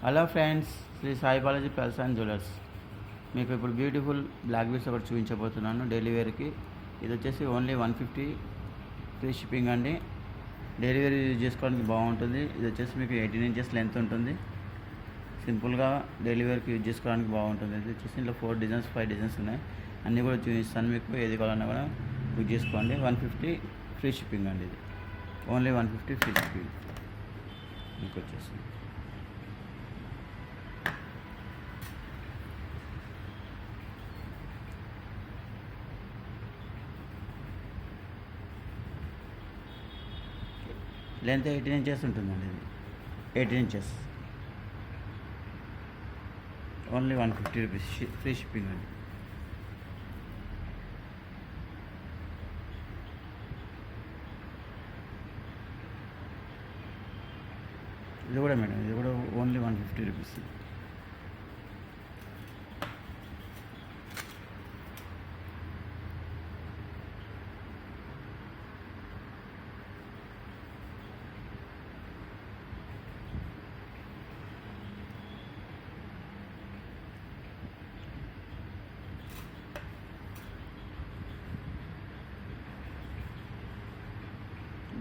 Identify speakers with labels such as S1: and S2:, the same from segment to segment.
S1: Hello friends, Shri Sai Balaji palace and jewellers. మీకు ఇప్పుడు beautiful black beads ఒకటి చూపించబోతున్నాను డైలీ వేర్కి. ఇది వచ్చేసి ఓన్లీ 150 ఫ్రీ షిప్పింగ్ అండి. డైలీ వేర్ యూజ్ చేసుకోవడానికి బాగుంటుంది. ఇది వచ్చేసి మీకు 18 ఇంచెస్ లెంత్ ఉంటుంది. సింపుల్గా డైలీ వేర్కి యూజ్ చేసుకోవడానికి బాగుంటుంది. ఇది వచ్చేసి ఇంట్లో 4 డిజైన్స్ 5 డిజైన్స్ ఉన్నాయి. అన్నీ కూడా చూపిస్తాను మీకు. ఏది కావాలన్నా కూడా బుక్ చేసుకోండి. 150 ఫ్రీ షిప్పింగ్ అండి. ఇది ఓన్లీ 150 ఫ్రీ షిప్పింగ్ మీకు వచ్చేసి. లెంత్ 18 ఇంచెస్ ఉంటుందండి. ఇది 18 inches only 150 rupees free shipping అండి. ఇది కూడా మేడం, ఇది కూడా ఓన్లీ 150 రూపీస్.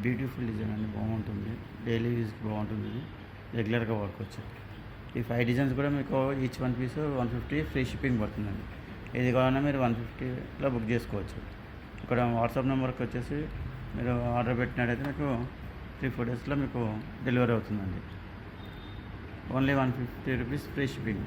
S1: బ్యూటిఫుల్ డిజైన్ అండి, బాగుంటుంది. డైలీ యూజ్కి బాగుంటుంది. ఇది రెగ్యులర్గా వాడుకోవచ్చు. ఈ 5 డిజైన్స్ కూడా మీకు ఈచ్ 1 పీస్ 150 ఫ్రీ షిప్పింగ్ పడుతుందండి. ఏది కావాలన్నా మీరు 150లో బుక్ చేసుకోవచ్చు. ఇక్కడ వాట్సాప్ నెంబర్కి వచ్చేసి మీరు ఆర్డర్ పెట్టినట్టయితే మీకు 3-4 డేస్లో మీకు డెలివరీ అవుతుందండి. Only 150 rupees free shipping.